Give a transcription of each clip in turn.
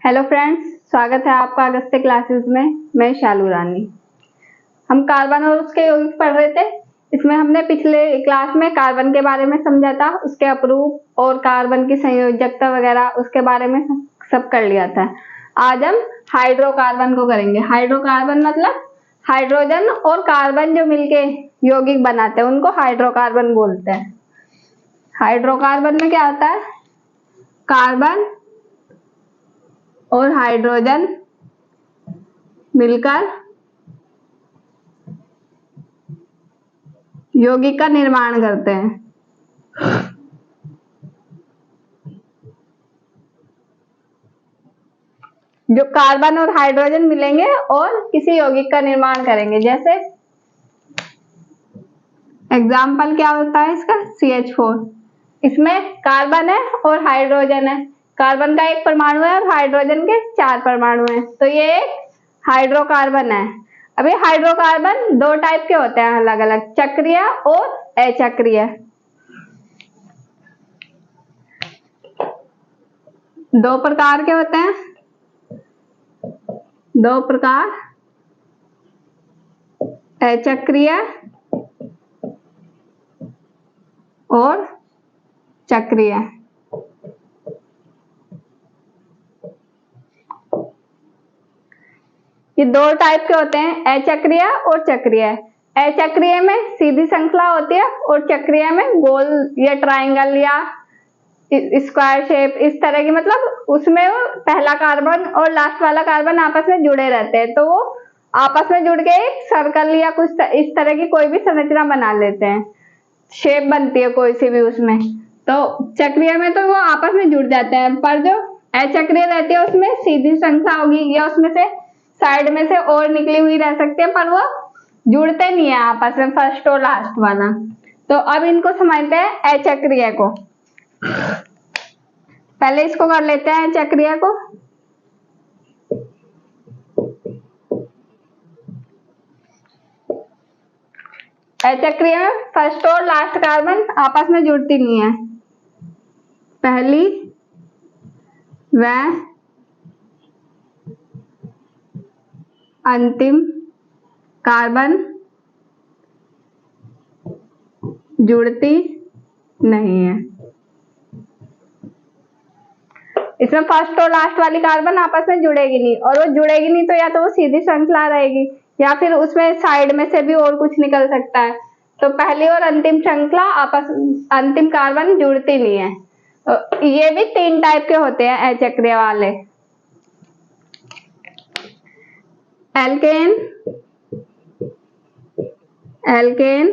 Hello friends, स्वागत है आपका अगस्त्य क्लासेस में। मैं शालू रानी। हम कार्बन और उसके यौगिक पढ़ रहे थे। इसमें हमने पिछले क्लास में कार्बन के बारे में समझा था, उसके अपरूप और कार्बन की संयोजकता वगैरह उसके बारे में सब कर लिया था। आज हम हाइड्रोकार्बन को करेंगे। हाइड्रोकार्बन मतलब हाइड्रोजन और कार्बन जो मिलके यौगिक बनाते हैं उनको हाइड्रोकार्बन बोलते हैं। हाइड्रोकार्बन में क्या होता है? कार्बन और हाइड्रोजन मिलकर यौगिक का निर्माण करते हैं। जो कार्बन और हाइड्रोजन मिलेंगे और किसी यौगिक का निर्माण करेंगे। जैसे एग्जाम्पल क्या होता है इसका? CH4। इसमें कार्बन है और हाइड्रोजन है। कार्बन का एक परमाणु है और हाइड्रोजन के 4 परमाणु हैं, तो ये एक हाइड्रोकार्बन है। अभी हाइड्रोकार्बन दो टाइप के होते हैं अलग अलग, चक्रीय और अचक्रीय। दो प्रकार के होते हैं, दो प्रकार, अचक्रीय और चक्रीय। ये दो टाइप के होते हैं, अचक्रीय और चक्रीय। अचक्रीय में सीधी श्रृंखला होती है और चक्रीय में गोल या ट्रायंगल या स्क्वायर शेप, इस तरह की, मतलब उसमें वो पहला कार्बन और लास्ट वाला कार्बन आपस में जुड़े रहते हैं, तो वो आपस में जुड़ के एक सर्कल या कुछ इस तरह की कोई भी संरचना बना लेते हैं, शेप बनती है कोई सी भी उसमें। तो चक्रीय में तो वो आपस में जुड़ जाते हैं, पर जो अचक्रीय रहती है उसमें सीधी श्रृंखला होगी या उसमें से साइड में से और निकली हुई रह सकती है, पर वो जुड़ते नहीं है आपस में, फर्स्ट और लास्ट वाला। तो अब इनको समझते हैं अचक्रीय को। पहले इसको कर लेते हैं अचक्रीय को। अचक्रीय में फर्स्ट और लास्ट कार्बन आपस में जुड़ती नहीं है। पहली व अंतिम कार्बन जुड़ती नहीं है। इसमें फर्स्ट और लास्ट वाली कार्बन आपस में जुड़ेगी नहीं, और वो जुड़ेगी नहीं तो या तो वो सीधी श्रृंखला रहेगी या फिर उसमें साइड में से भी और कुछ निकल सकता है। तो पहली और अंतिम श्रृंखला अंतिम कार्बन जुड़ती नहीं है। तो ये भी 3 टाइप के होते हैं अचक्रीय वाले, एल्केन, एल्केन,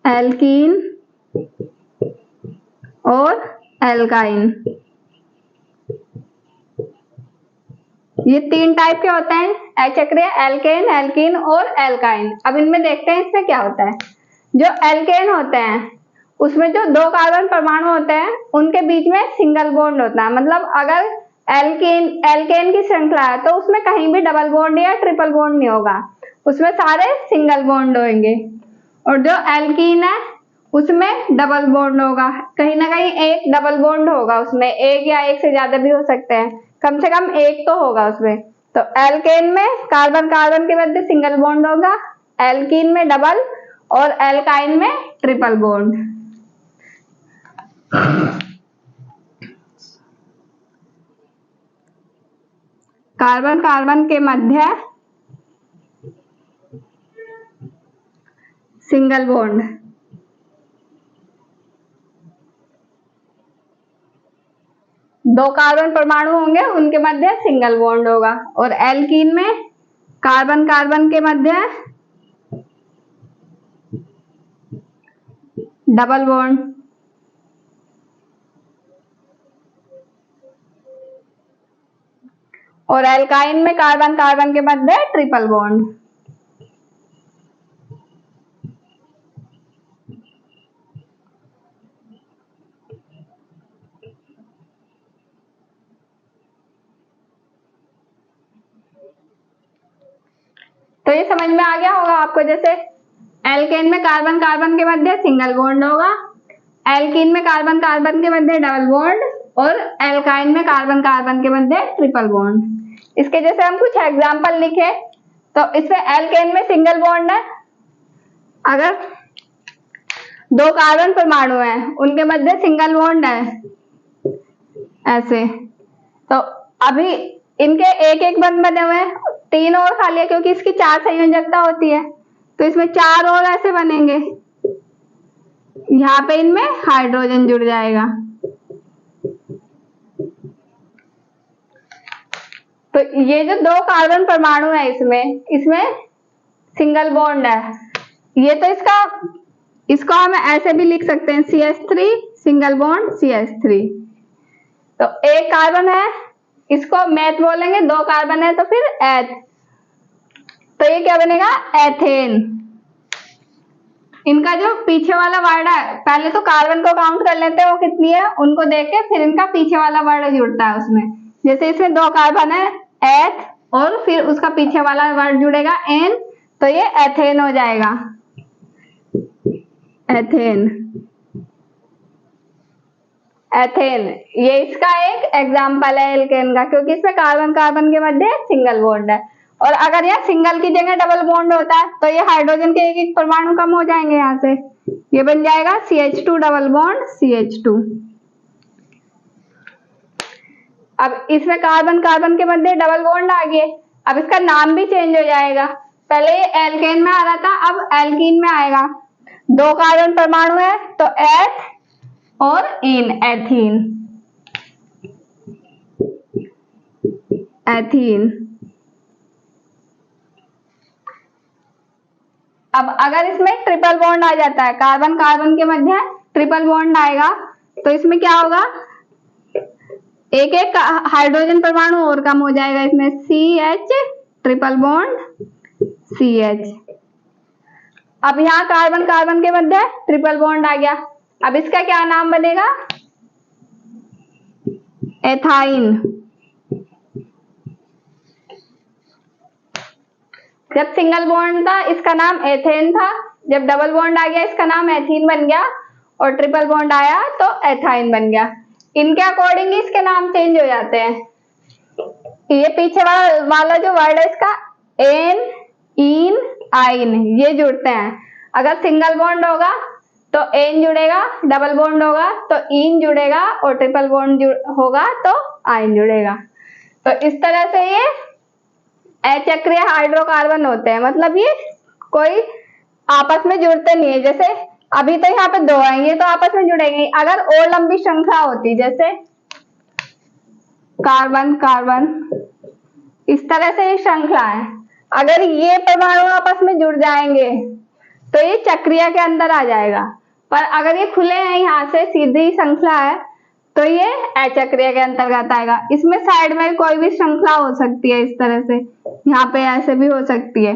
एल्कीन और एल्काइन। ये 3 टाइप के होते हैं, अचक्रीय, एल्केन, एल्कीन और एल्काइन। अब इनमें देखते हैं इसमें क्या होता है। जो एल्केन होते हैं उसमें जो 2 कार्बन परमाणु होते हैं उनके बीच में सिंगल बॉन्ड होता है। मतलब अगर एल्केन की श्रृंखला है तो उसमें कहीं भी डबल बॉन्ड या ट्रिपल बॉन्ड नहीं होगा, उसमें सारे सिंगल बॉन्ड होंगे। और जो एल्कीन है उसमें डबल बॉन्ड होगा, कहीं ना कहीं एक डबल बॉन्ड होगा उसमें, एक या एक से ज्यादा भी हो सकते हैं, कम से कम एक तो होगा उसमें। तो एल्केन में कार्बन कार्बन के मध्य सिंगल बॉन्ड होगा, एल्कीन में डबल और एल्काइन में ट्रिपल बॉन्ड। कार्बन कार्बन के मध्य सिंगल बॉन्ड, दो कार्बन परमाणु होंगे उनके मध्य सिंगल बॉन्ड होगा। और एल्कीन में कार्बन कार्बन के मध्य डबल बॉन्ड, और एल्काइन में कार्बन कार्बन के मध्य ट्रिपल बॉन्ड। तो ये समझ में आ गया होगा आपको। जैसे एल्केन में कार्बन कार्बन के मध्य सिंगल बॉन्ड होगा, एल्कीन में कार्बन कार्बन के मध्य डबल बॉन्ड और एल्काइन में कार्बन कार्बन के मध्य ट्रिपल बॉन्ड। इसके जैसे हम कुछ एग्जांपल लिखे तो इसमें एल्केन में सिंगल बॉन्ड है, अगर दो कार्बन परमाणु हैं उनके मध्य सिंगल बॉन्ड है ऐसे, तो अभी इनके एक एक बंद बने हुए हैं, तीन और खाली है क्योंकि इसकी 4 संयोजकता होती है, तो इसमें 4 और ऐसे बनेंगे। यहाँ पे इनमें हाइड्रोजन जुड़ जाएगा। तो ये जो दो कार्बन परमाणु है इसमें सिंगल बॉन्ड है, ये तो इसको हम ऐसे भी लिख सकते हैं CH3 सिंगल बॉन्ड CH3। तो एक कार्बन है, इसको मेथ बोलेंगे, दो कार्बन है तो फिर एथ, तो ये क्या बनेगा एथेन। इनका जो पीछे वाला वर्ड है, पहले तो कार्बन को काउंट कर लेते हैं वो कितनी है उनको देख के, फिर इनका पीछे वाला वर्ड जुड़ता है उसमें। जैसे इसमें दो कार्बन है एथ और फिर उसका पीछे वाला वर्ड जुड़ेगा एन, तो ये एथेन हो जाएगा, एथेन। एथेन ये इसका एक एग्जाम्पल है एल्केन का, क्योंकि इसमें कार्बन कार्बन के मध्य सिंगल बॉन्ड है। और अगर यहाँ सिंगल की जगह डबल बॉन्ड होता है तो ये हाइड्रोजन के एक एक परमाणु कम हो जाएंगे, यहाँ से ये बन जाएगा CH2 डबल बॉन्ड CH2। अब इसमें कार्बन कार्बन के मध्य डबल बॉन्ड आ गए, अब इसका नाम भी चेंज हो जाएगा। पहले ये एल्केन में आ रहा था, अब एल्कीन में आएगा। दो कार्बन परमाणु है तो एथ और इन, एथीन, एथीन। अब अगर इसमें ट्रिपल बॉन्ड आ जाता है, कार्बन कार्बन के मध्य ट्रिपल बॉन्ड आएगा, तो इसमें क्या होगा, एक एक हाइड्रोजन परमाणु और कम हो जाएगा, इसमें CH ट्रिपल बॉन्ड CH। अब यहाँ कार्बन कार्बन के मध्य ट्रिपल बॉन्ड आ गया, अब इसका क्या नाम बनेगा एथाइन। जब सिंगल बॉन्ड था इसका नाम एथेन था, जब डबल बॉन्ड आ गया इसका नाम एथीन बन गया, और ट्रिपल बॉन्ड आया तो एथाइन बन गया। इनके अकॉर्डिंग इसके नाम चेंज हो जाते हैं। ये पीछे वाला जो वर्ड है इसका एन, इन, आइन, ये जुड़ते हैं। अगर सिंगल बॉन्ड होगा तो एन जुड़ेगा, डबल बॉन्ड होगा तो इन जुड़ेगा, और ट्रिपल बॉन्ड होगा तो आइन जुड़ेगा। तो इस तरह से ये अचक्रीय हाइड्रोकार्बन होते हैं, मतलब ये कोई आपस में जुड़ते नहीं है। जैसे अभी तो यहाँ पे दो हैं, ये तो आपस में जुड़ेंगे। अगर और लंबी श्रृंखला होती, जैसे कार्बन कार्बन, इस तरह से ये श्रृंखला है, अगर ये परमाणु आपस में जुड़ जाएंगे तो ये चक्रीय के अंदर आ जाएगा। पर अगर ये खुले हैं, यहाँ से सीधी श्रृंखला है, तो ये अचक्रीय के अंतर्गत आएगा। इसमें साइड में कोई भी श्रृंखला हो सकती है, इस तरह से यहाँ पे ऐसे भी हो सकती है,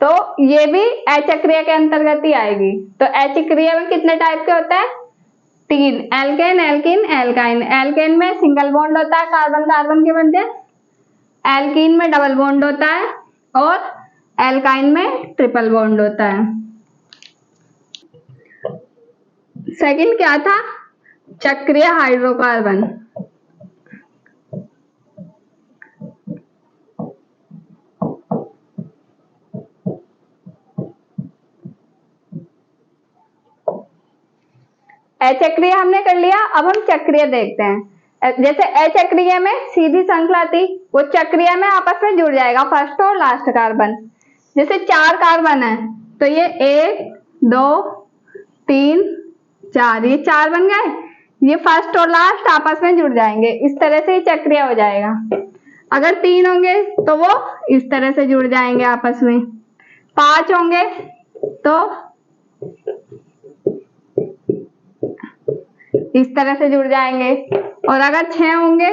तो ये भी अचक्रीय के अंतर्गत ही आएगी। तो अचक्रीय में कितने टाइप के होते हैं, 3, एल्केन, एल्कीन, एल्काइन। एल्केन में सिंगल बॉन्ड होता है कार्बन कार्बन के मध्य, एल्कीन में डबल बॉन्ड होता है, और एल्काइन में ट्रिपल बॉन्ड होता है। सेकंड क्या था, चक्रीय हाइड्रोकार्बन। अचक्रीय हमने कर लिया, अब हम चक्रीय देखते हैं। जैसे अचक्रीय में सीधी श्रृंखला थी, वो चक्रीय में आपस में जुड़ जाएगा फर्स्ट और लास्ट कार्बन। जैसे 4 कार्बन है तो ये 1 2 3 4, ये 4 बन गए, ये फर्स्ट और लास्ट आपस में जुड़ जाएंगे, इस तरह से चक्रीय हो जाएगा। अगर 3 होंगे तो वो इस तरह से जुड़ जाएंगे आपस में, 5 होंगे तो इस तरह से जुड़ जाएंगे, और अगर 6 होंगे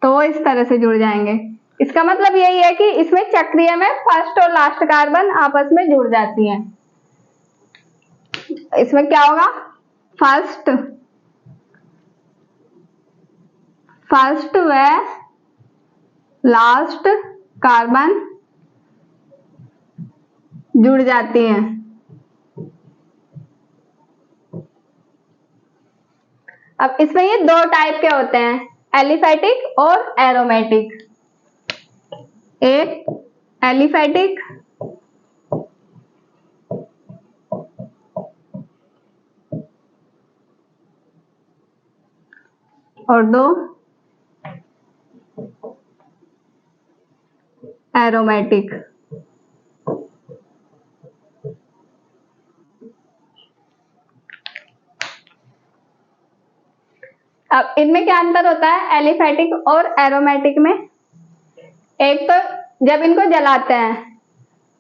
तो वो इस तरह से जुड़ जाएंगे। इसका मतलब यही है कि इसमें चक्रीय में फर्स्ट और लास्ट कार्बन आपस में जुड़ जाती हैं। इसमें क्या होगा, फर्स्ट व लास्ट कार्बन जुड़ जाती हैं। अब इसमें ये दो टाइप के होते हैं, एलिफैटिक और एरोमेटिक। एक एलिफैटिक और दो एरोमेटिक। अब इनमें क्या अंतर होता है एलिफैटिक और एरोमेटिक में? एक तो जब इनको जलाते हैं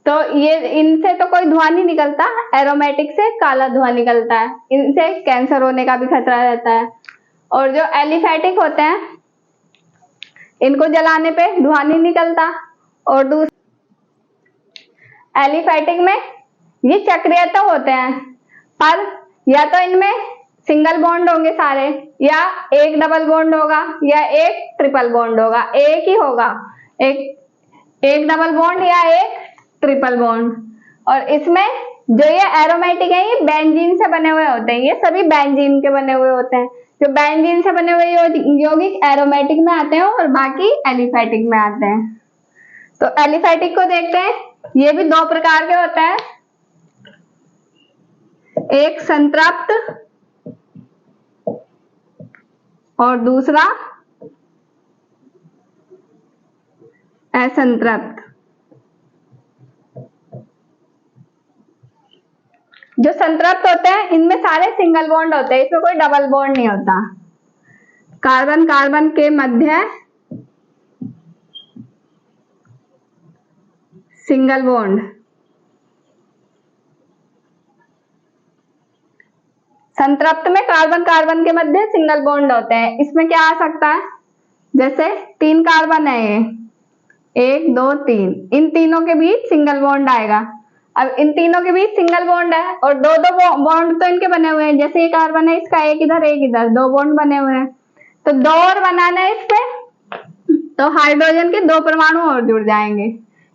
तो ये इनसे तो कोई धुआं नहीं निकलता, एरोमेटिक से काला धुआं निकलता है, इनसे कैंसर होने का भी खतरा रहता है। और जो एलिफैटिक होते हैं इनको जलाने पे धुआं नहीं निकलता। और एलिफैटिक में ये चक्रीय तो होते हैं, पर या तो इनमें सिंगल बॉन्ड होंगे सारे, या एक डबल बॉन्ड होगा, या एक ट्रिपल बॉन्ड होगा, एक ही होगा, एक डबल बॉन्ड या एक ट्रिपल बॉन्ड। और इसमें जो ये एरोमेटिक है ये बेंजीन से बने हुए होते हैं, ये सभी बेंजीन के बने हुए होते हैं। जो बेंजीन से बने हुए यौगिक एरोमेटिक में आते हैं और बाकी एलिफैटिक में आते हैं। तो एलिफैटिक को देखते हैं, ये भी दो प्रकार के होते हैं, एक संतृप्त और दूसरा असंतृप्त। जो संतृप्त होते हैं इनमें सारे सिंगल बॉन्ड होते हैं, इसमें कोई डबल बॉन्ड नहीं होता। कार्बन कार्बन के मध्य सिंगल बॉन्ड। संतृप्त में कार्बन कार्बन के मध्य सिंगल बॉन्ड होते हैं। इसमें क्या आ सकता है, जैसे 3 कार्बन है, ये 1 2 3, इन तीनों के बीच सिंगल बॉन्ड आएगा। अब इन तीनों के बीच सिंगल बॉन्ड है और दो दो बॉन्ड तो इनके बने हुए हैं, जैसे ये कार्बन है इसका एक इधर, दो बॉन्ड बने हुए हैं। तो दो और बनाना है इस पे, तो हाइड्रोजन के 2 परमाणु और जुड़ जाएंगे।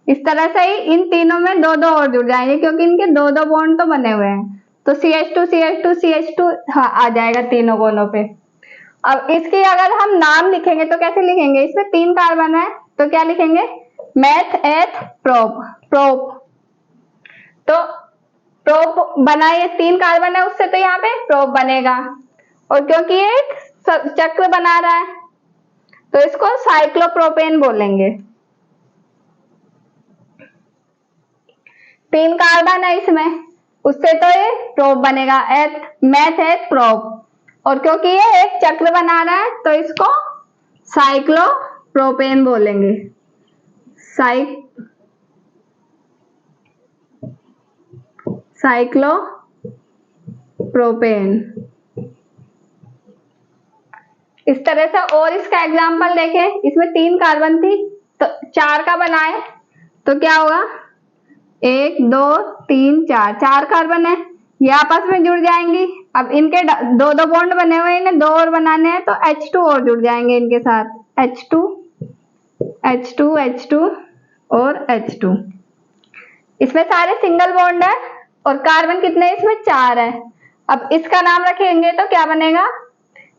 इस तरह से ही इन तीनों में 2 और जुड़ जाएंगे, क्योंकि इनके 2 बॉन्ड तो बने हुए हैं। तो CH2 CH2 CH2 हाँ आ जाएगा तीनों कोनों पे। अब इसकी अगर हम नाम लिखेंगे तो कैसे लिखेंगे, इसमें 3 कार्बन है तो क्या लिखेंगे, मेथ एथ प्रोप प्रोप। तो प्रोप बना, ये 3 कार्बन है उससे, तो यहाँ पे प्रोप बनेगा। और क्योंकि ये एक चक्र बना रहा है तो इसको साइक्लोप्रोपेन बोलेंगे। 3 कार्बन है इसमें, उससे तो ये प्रोप बनेगा, मेथ एथ प्रोप। और क्योंकि ये एक चक्र बना रहा है तो इसको साइक्लोप्रोपेन बोलेंगे। साइक्लोप्रोपेन। इस तरह से। और इसका एग्जांपल देखें, इसमें 3 कार्बन थी तो 4 का बनाए तो क्या होगा, 1 2 3 4 कार्बन है, ये आपस में जुड़ जाएंगी। अब इनके 2 बॉन्ड बने हुए हैं, इन्हें 2 और बनाने हैं तो H2 और जुड़ जाएंगे इनके साथ, H2 H2 H2 और H2। इसमें सारे सिंगल बॉन्ड है और कार्बन कितने, इसमें 4 है। अब इसका नाम रखेंगे तो क्या बनेगा,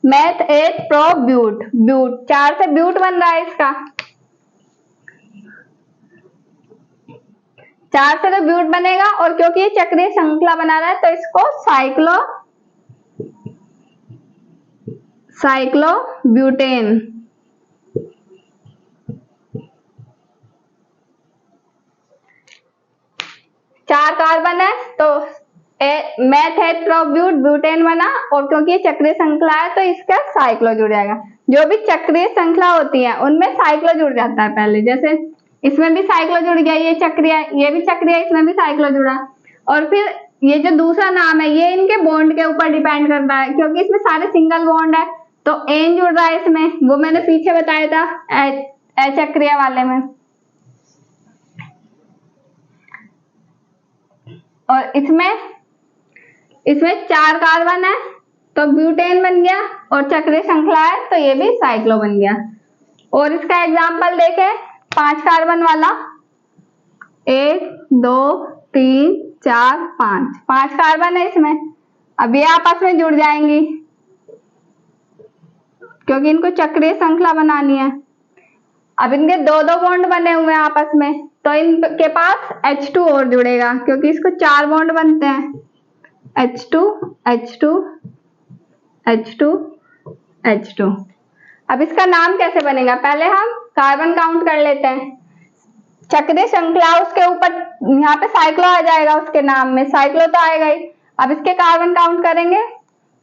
मेथ एथ प्रोप ब्यूट। ब्यूट 4 से ब्यूट बन रहा है इसका, 4 से तो ब्यूट बनेगा। और क्योंकि ये चक्रीय श्रृंखला बना रहा है तो इसको साइक्लोब्यूटेन। 4 कार्बन है तो मेथ एथ प्रोप ब्यूट ब्यूटेन बना, और क्योंकि ये चक्रीय श्रृंखला है तो इसका साइक्लो जुड़ जाएगा। जो भी चक्रीय श्रृंखला होती है उनमें साइक्लो जुड़ जाता है पहले, जैसे इसमें भी साइक्लो जुड़ गया, ये चक्रीय, ये भी चक्रीय, इसमें भी साइक्लो जुड़ा। और फिर ये जो दूसरा नाम है ये इनके बॉन्ड के ऊपर डिपेंड करता है, क्योंकि इसमें सारे सिंगल बॉन्ड है तो एन जुड़ रहा है इसमें, वो मैंने पीछे बताया था अचक्रीय वाले में। और इसमें 4 कार्बन है तो ब्यूटेन बन गया, और चक्रीय श्रृंखला है तो ये भी साइक्लो बन गया। और इसका एग्जाम्पल देखें, 5 कार्बन वाला, 1 2 3 4 5, 5 कार्बन है इसमें। अब ये आपस में जुड़ जाएंगी क्योंकि इनको चक्रीय श्रृंखला बनानी है। अब इनके दो दो बॉन्ड बने हुए हैं आपस में, तो इनके पास H2 और जुड़ेगा क्योंकि इसको 4 बॉन्ड बनते हैं, H2 H2 H2 H2। अब इसका नाम कैसे बनेगा, पहले हम कार्बन काउंट कर लेते हैं। चक्रीय श्रृंखला, उसके ऊपर यहाँ पे साइक्लो आ जाएगा, उसके नाम में साइक्लो तो आएगा ही। अब इसके कार्बन काउंट करेंगे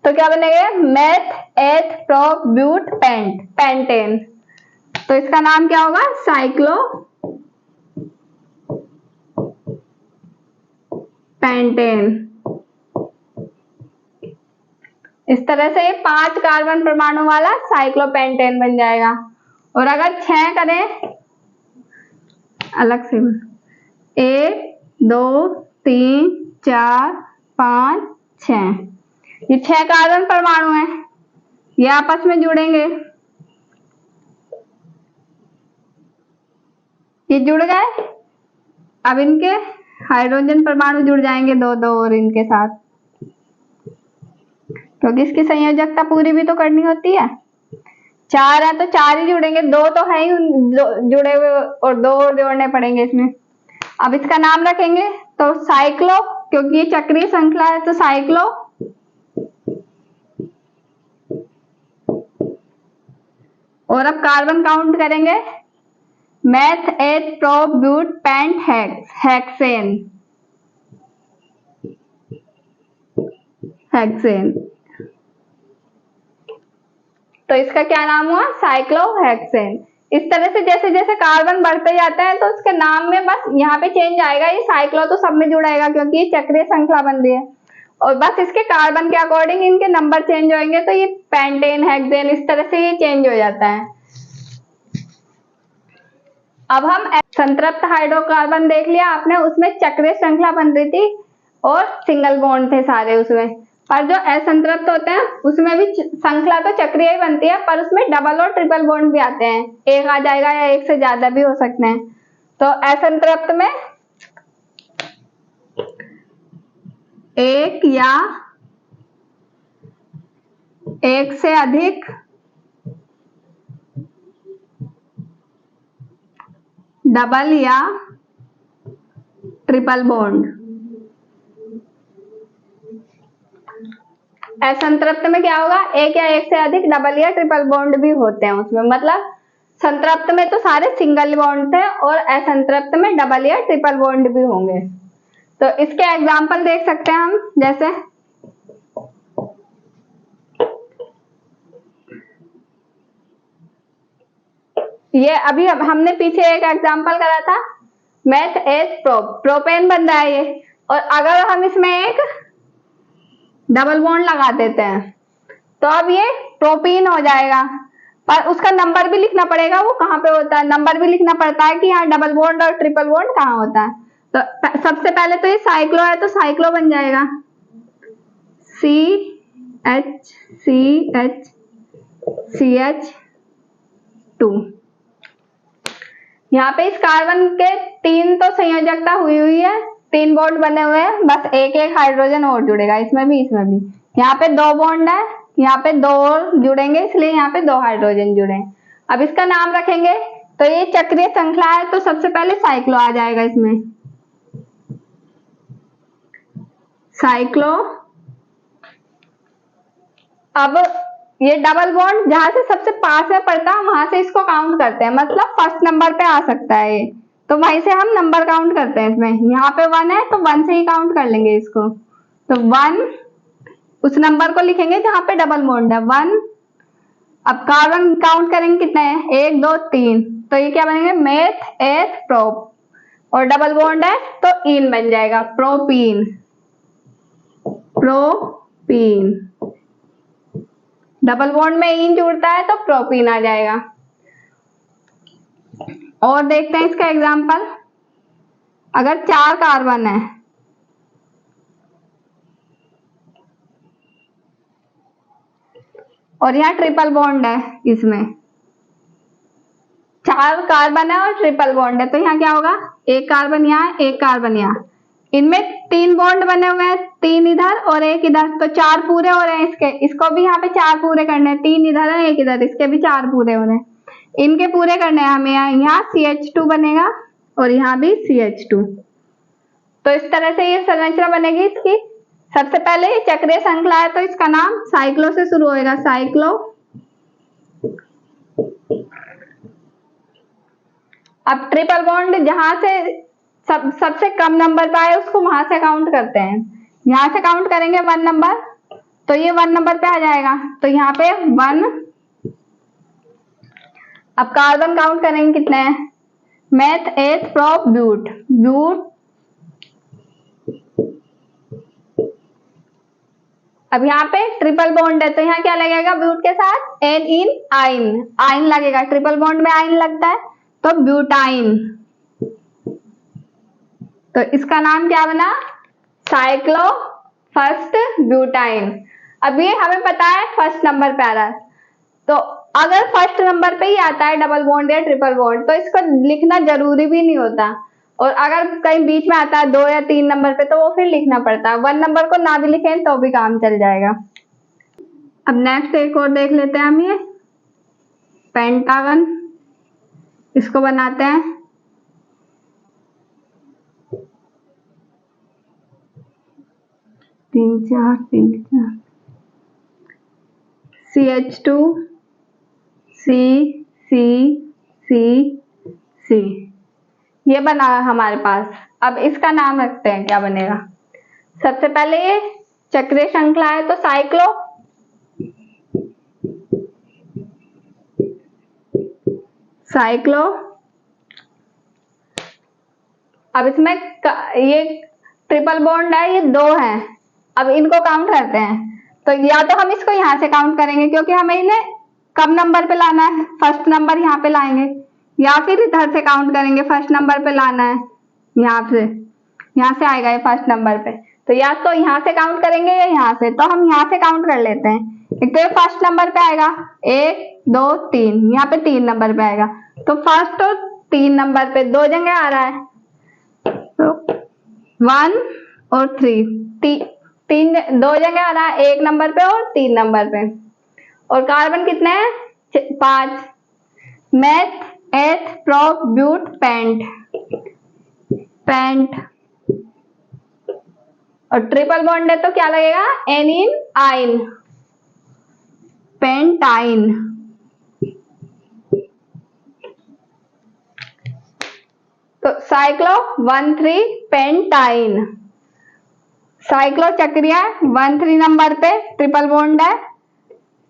तो क्या बनेगा, meth eth pro but paint, pentane. तो इसका नाम क्या होगा, साइक्लो पेंटेन। इस तरह से 5 कार्बन परमाणु वाला साइक्लोपेंटेन बन जाएगा। और अगर 6 करें अलग से, 1 2 3 4 5 6, ये 6 कार्बन परमाणु हैं, ये आपस में जुड़ेंगे, ये जुड़ गए। अब इनके हाइड्रोजन परमाणु जुड़ जाएंगे 2 2 और इनके साथ, क्योंकि इसकी संयोजकता पूरी भी तो करनी होती है। 4 है तो 4 ही जुड़ेंगे, 2 तो है ही जुड़े हुए और 2 और जोड़ने पड़ेंगे इसमें। अब इसका नाम रखेंगे तो साइक्लो, क्योंकि ये चक्रीय श्रृंखला है तो साइक्लो। और अब कार्बन काउंट करेंगे, meth eth pro but pent hexane, hexane. तो इसका क्या नाम हुआ, साइक्लोहेक्सेन। इस तरह से जैसे जैसे कार्बन बढ़ते जाते हैं तो उसके नाम में बस यहाँ पे चेंज आएगा, ये साइक्लो तो सब में जुड़ेगा क्योंकि ये चक्रीय श्रृंखला बन रही है, और बस इसके कार्बन के अकॉर्डिंग इनके नंबर चेंज होंगे, तो ये पेंटेन हेक्सेन इस तरह से ये चेंज हो जाता है। अब हम संतृप्त हाइड्रोकार्बन देख लिया आपने, उसमें चक्रीय श्रृंखला बन रही थी और सिंगल बॉन्ड थे सारे उसमें। पर जो असंतृप्त होते हैं उसमें भी श्रृंखला तो चक्रीय ही बनती है, पर उसमें डबल और ट्रिपल बॉन्ड भी आते हैं, एक आ जाएगा या एक से ज्यादा भी हो सकते हैं। तो असंतृप्त में एक या एक से अधिक डबल या ट्रिपल बॉन्ड। असंतृप्त में क्या होगा, एक या एक से अधिक डबल या ट्रिपल बॉन्ड भी होते हैं उसमें, मतलब संतृप्त में तो सारे सिंगल बॉन्ड थे और असंतृप्त में डबल या ट्रिपल बॉन्ड भी होंगे। तो इसके एग्जांपल देख सकते हैं हम, जैसे ये अभी हमने पीछे एक एग्जांपल करा था, मेथ एथ प्रोपेन बन रहा है ये, और अगर हम इसमें एक डबल बॉन्ड लगा देते हैं तो अब ये प्रोपीन हो जाएगा, पर उसका नंबर भी लिखना पड़ेगा, वो कहाँ पे होता है, नंबर भी लिखना पड़ता है कि यहाँ डबल बॉन्ड और ट्रिपल बॉन्ड कहाँ होता है। तो सबसे पहले तो ये साइक्लो है तो साइक्लो बन जाएगा, CH2। यहाँ पे इस कार्बन के 3 तो संयोजकता हुई है, 3 बॉन्ड बने हुए हैं, बस एक एक हाइड्रोजन और जुड़ेगा, इसमें भी इसमें भी। यहाँ पे 2 बॉन्ड है, यहाँ पे 2 और जुड़ेंगे, इसलिए यहाँ पे 2 हाइड्रोजन जुड़े। अब इसका नाम रखेंगे तो ये चक्रीय श्रृंखला है तो सबसे पहले साइक्लो आ जाएगा इसमें, साइक्लो। अब ये डबल बॉन्ड जहां से सबसे पास में पड़ता है वहां से इसको काउंट करते हैं, मतलब फर्स्ट नंबर पे आ सकता है ये, तो वहीं से हम नंबर काउंट करते हैं इसमें। यहाँ पे 1 है तो 1 से ही काउंट कर लेंगे इसको, तो 1 उस नंबर को लिखेंगे जहां पे डबल बॉन्ड है, 1। अब कार्बन काउंट करेंगे कितने हैं, 1 2 3, तो ये क्या बनेंगे, मेथ एथ प्रोप, और डबल बॉन्ड है तो इन बन जाएगा, प्रोपीन, प्रोपीन। डबल बॉन्ड में इन जुड़ता है तो प्रोपीन आ जाएगा। और देखते हैं इसका एग्जांपल, अगर 4 कार्बन है और यहाँ ट्रिपल बॉन्ड है, इसमें 4 कार्बन है और ट्रिपल बॉन्ड है, तो यहाँ क्या होगा, एक कार्बन यहाँ, एक कार्बन यहाँ, इनमें 3 बॉन्ड बने हुए हैं, 3 इधर और 1 इधर, तो 4 पूरे हो रहे हैं इसके। इसको भी यहाँ पे 4 पूरे करने हैं, 3 इधर है 1 इधर, इसके भी 4 पूरे हो रहे हैं। इनके पूरे करने हैं हमें। यहाँ CH2 बनेगा और यहाँ भी CH2। तो इस तरह से ये संरचना बनेगी इसकी। सबसे पहले ये चक्रीय श्रृंखला है तो इसका नाम साइक्लो से शुरू होएगा, साइक्लो। अब ट्रिपल बॉन्ड जहां से सबसे कम नंबर पे आए उसको वहां से काउंट करते हैं। यहां से काउंट करेंगे 1 नंबर, तो ये 1 नंबर पे आ जाएगा, तो यहाँ पे 1। अब कार्बन काउंट करेंगे कितने हैं, मेथ, एथ, प्रोप, ब्यूट। ब्यूट, अब यहाँ पे ट्रिपल बॉन्ड है तो यहाँ क्या लगेगा ब्यूट के साथ, एन इन आइन, आइन लगेगा। ट्रिपल बॉन्ड में आइन लगता है तो ब्यूटाइन। तो इसका नाम क्या बना, साइक्लो फर्स्ट ब्यूटाइन। अब ये हमें पता है फर्स्ट नंबर पे आ रहा है, तो अगर फर्स्ट नंबर पे ही आता है डबल बॉन्ड या ट्रिपल बॉन्ड तो इसको लिखना जरूरी भी नहीं होता, और अगर कहीं बीच में आता है 2 या 3 नंबर पे तो वो फिर लिखना पड़ता है। 1 नंबर को ना भी लिखें तो भी काम चल जाएगा। अब नेक्स्ट एक और देख लेते हैं हम, ये पेंटागन, इसको बनाते हैं। तीन चार CH2 C C C C, ये बना हमारे पास। अब इसका नाम रखते हैं, क्या बनेगा। सबसे पहले ये चक्रीय श्रृंखला है तो साइक्लो, साइक्लो। अब इसमें ये ट्रिपल बॉन्ड है, ये 2 है। अब इनको काउंट करते हैं, तो या तो हम इसको यहाँ से काउंट करेंगे क्योंकि हमें इन्हें कम नंबर पे लाना है, फर्स्ट नंबर यहाँ पे लाएंगे, या फिर इधर से काउंट करेंगे, फर्स्ट नंबर पे लाना है, यहाँ से आएगा ये फर्स्ट नंबर पे। तो या तो यहाँ से काउंट करेंगे या यहाँ से, तो हम यहाँ से काउंट कर लेते हैं। एक तो ये फर्स्ट नंबर पे आएगा, 1 2 3, यहाँ पे 3 नंबर पे आएगा, तो फर्स्ट और 3 नंबर पे 2 जगह आ रहा है, तो 1 और 3, 2 जगह आ रहा है, 1 नंबर पे और 3 नंबर पे। और कार्बन कितने हैं, 5। मेथ, एथ, प्रोप, ब्यूट, पेंट, पेंट। और ट्रिपल बॉन्ड है तो क्या लगेगा, एन इन आइन, पेंटाइन। तो साइक्लो 1,3 पेंटाइन, साइक्लो चक्रीय 1,3 नंबर पे, ट्रिपल बॉन्ड है,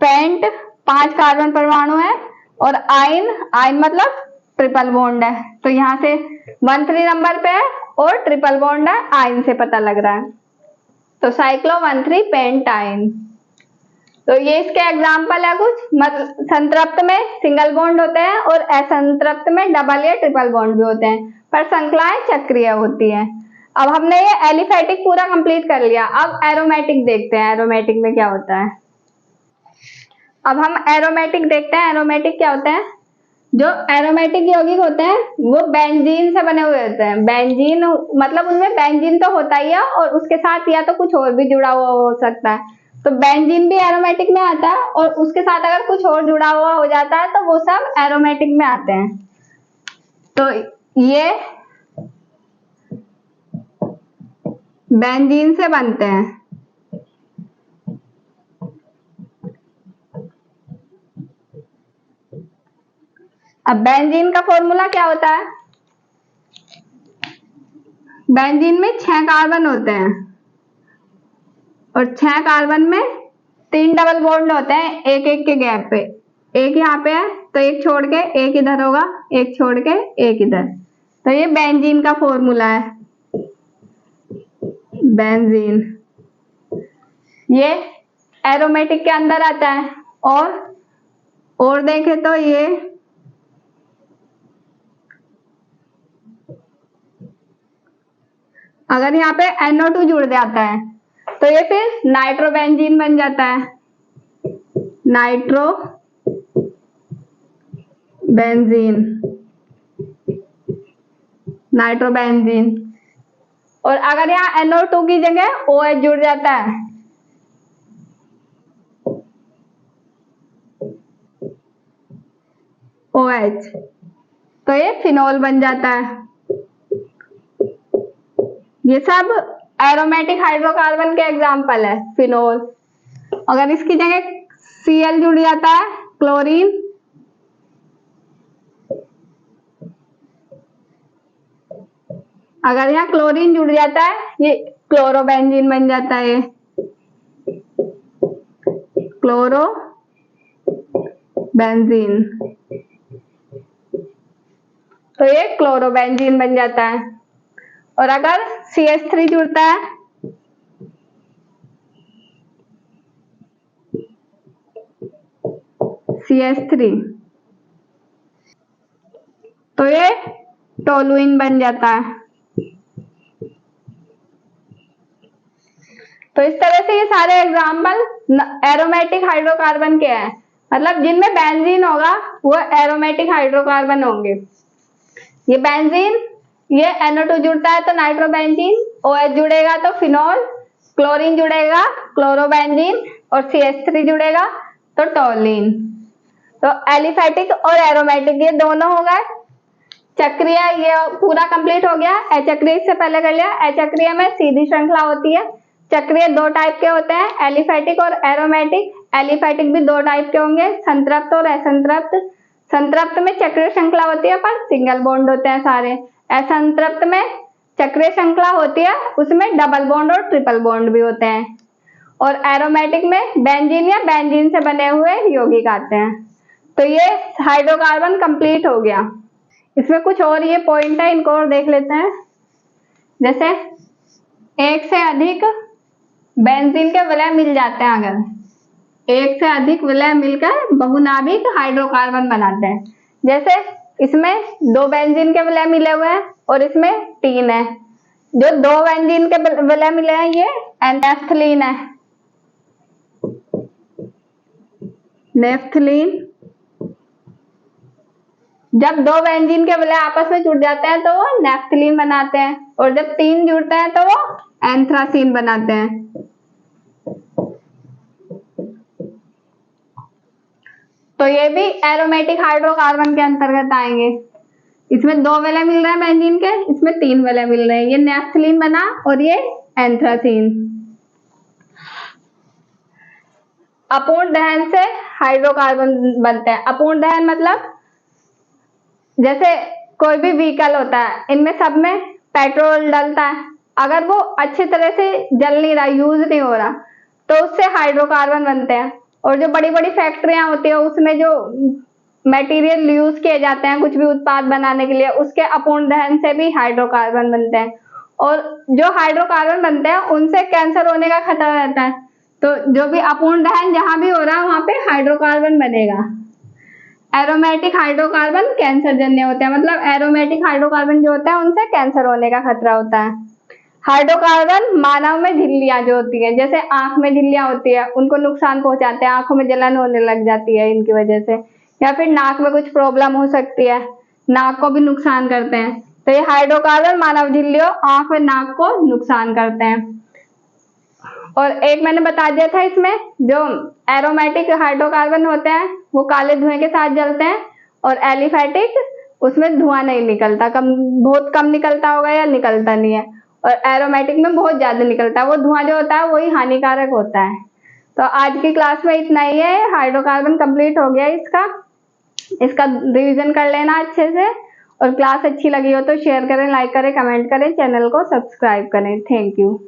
पेंट 5 कार्बन परमाणु है, और आइन, आइन मतलब ट्रिपल बॉन्ड है, तो यहाँ से 1,3 नंबर पे है और ट्रिपल बॉन्ड है, आइन से पता लग रहा है, तो साइक्लो 1,3 पेंटाइन। तो ये इसके एग्जाम्पल है कुछ। संतृप्त में सिंगल बॉन्ड होते हैं और असंतृप्त में डबल या ट्रिपल बॉन्ड भी होते हैं, पर श्रृंखलाएं चक्रीय होती हैं। अब हमने ये एलिफेटिक पूरा कंप्लीट कर लिया, अब एरोमेटिक देखते हैं, एरोमेटिक में क्या होता है। अब हम एरोमेटिक देखते हैं, एरोमेटिक क्या होते हैं। जो एरोमेटिक यौगिक होते हैं वो बेंजीन से बने हुए होते हैं। बेंजीन मतलब उनमें बेंजीन तो होता ही है और उसके साथ या तो कुछ और भी जुड़ा हुआ हो सकता है, तो बेंजीन भी एरोमेटिक में आता है, और उसके साथ अगर कुछ और जुड़ा हुआ हो जाता है तो वो सब एरोमेटिक में आते हैं। तो ये बेंजीन से बनते हैं। अब बेंजीन का फॉर्मूला क्या होता है। बेंजीन में 6 कार्बन होते हैं और 6 कार्बन में 3 डबल बॉन्ड होते हैं, एक एक के गैप पे। एक यहाँ पे है तो एक छोड़ के एक इधर होगा, एक छोड़ के एक इधर, तो ये बेंजीन का फॉर्मूला है, बेंजीन। ये एरोमेटिक के अंदर आता है। और देखें तो ये अगर यहाँ पे NO2 जुड़ जाता है तो ये फिर नाइट्रोबेंजीन बन जाता है, नाइट्रोबेंजीन। और अगर यहाँ NO2 की जगह OH जुड़ जाता है OH, तो ये फिनोल बन जाता है। ये सब एरोमेटिक हाइड्रोकार्बन के एग्जाम्पल है, फिनोल। अगर इसकी जगह Cl जुड़ जाता है, क्लोरीन, अगर यहाँ क्लोरीन जुड़ जाता है, ये क्लोरोबेंजीन बन जाता है, क्लोरोबेंजीन, तो ये क्लोरोबेंजीन बन जाता है। और अगर CH3 जुड़ता है, CH3, तो ये टोलुइन बन जाता है। तो इस तरह से ये सारे एग्जाम्पल एरोमेटिक हाइड्रोकार्बन के हैं, मतलब जिनमें बेंजीन होगा वो एरोमेटिक हाइड्रोकार्बन होंगे। ये बेंजीन, ये NO2 जुड़ता है तो नाइट्रोबेंजीन, OH जुड़ेगा तो फिनोल, क्लोरीन जुड़ेगा क्लोरोबेंजीन, और CH3 जुड़ेगा तो टोलिन। तो एलिफेटिक और एरोमेटिक ये दोनों हो गए। चक्रीय ये पूरा कंप्लीट हो गया। अचक्रीय से पहले कर लिया। अचक्रीय में सीधी श्रृंखला होती है। चक्रीय दो टाइप के होते हैं, एलिफेटिक और एरोमेटिक। एलिफेटिक भी दो टाइप के होंगे, संतृप्त और असंतृप्त। संतृप्त में चक्रीय श्रृंखला होती है पर सिंगल बॉन्ड होते हैं सारे। असंतृप्त में चक्रीय श्रृंखला होती है, उसमें डबल बॉन्ड और ट्रिपल बॉन्ड भी होते हैं। और एरोमेटिक में बेंजीन या बेंजीन से बने हुए यौगिक आते हैं। तो ये हाइड्रोकार्बन कंप्लीट हो गया। इसमें कुछ और ये पॉइंट है, इनको और देख लेते हैं। जैसे एक से अधिक बेंजीन के विलय मिल जाते हैं, अगर एक से अधिक विलय मिलकर बहुनाभिक हाइड्रोकार्बन बनाते हैं। जैसे इसमें दो बेंजीन के विलय मिले हुए हैं और इसमें 3 है। जो दो बेंजीन के विलय मिले हैं ये नेफ्थलीन है, नेफ्थलीन। जब दो बेंजीन के विलय आपस में जुड़ जाते हैं तो वो नेफ्थलीन बनाते हैं, और जब 3 जुड़ते हैं तो वो एंथ्रासीन बनाते हैं। तो ये भी एरोमेटिक हाइड्रोकार्बन के अंतर्गत आएंगे। इसमें 2 विलय मिल रहे हैं बेंजीन के, इसमें 3 विलय मिल रहे हैं। ये नेफ्थलीन बना और ये एंथ्रासीन। अपूर्ण दहन से हाइड्रोकार्बन बनते हैं। अपूर्ण दहन मतलब जैसे कोई भी व्हीकल होता है, इनमें सब में पेट्रोल डलता है, अगर वो अच्छी तरह से जल नहीं रहा, यूज नहीं हो रहा, तो उससे हाइड्रोकार्बन बनते हैं। और जो बड़ी बड़ी फैक्ट्रियां होती है, उसमें जो मटेरियल यूज किए जाते हैं कुछ भी उत्पाद बनाने के लिए, उसके अपूर्ण दहन से भी हाइड्रोकार्बन बनते हैं। और जो हाइड्रोकार्बन बनते हैं उनसे कैंसर होने का खतरा रहता है। तो जो भी अपूर्ण दहन जहां भी हो रहा है वहां पे हाइड्रोकार्बन बनेगा। एरोमेटिक हाइड्रोकार्बन कैंसर जन्य होते हैं, मतलब एरोमेटिक हाइड्रोकार्बन जो होता है उनसे कैंसर होने का खतरा होता है। हाइड्रोकार्बन मानव में झिल्लियां जो होती हैं, जैसे आंख में झिल्लियां होती है, उनको नुकसान पहुंचाते हैं, आंखों में जलन होने लग जाती है इनकी वजह से, या फिर नाक में कुछ प्रॉब्लम हो सकती है, नाक को भी नुकसान करते हैं। तो ये हाइड्रोकार्बन मानव झिल्लियों, आंख और नाक को नुकसान करते हैं। और एक मैंने बता दिया था, इसमें जो एरोमेटिक हाइड्रोकार्बन होते हैं वो काले धुएं के साथ जलते हैं, और एलिफेटिक उसमें धुआं नहीं निकलता, बहुत कम निकलता होगा या निकलता नहीं है। और एरोमेटिक में बहुत ज्यादा निकलता है, वो धुआं जो होता है वही हानिकारक होता है। तो आज की क्लास में इतना ही है। हाइड्रोकार्बन कंप्लीट हो गया इसका रिवीजन कर लेना अच्छे से। और क्लास अच्छी लगी हो तो शेयर करें, लाइक करें, कमेंट करें, चैनल को सब्सक्राइब करें। Thank you.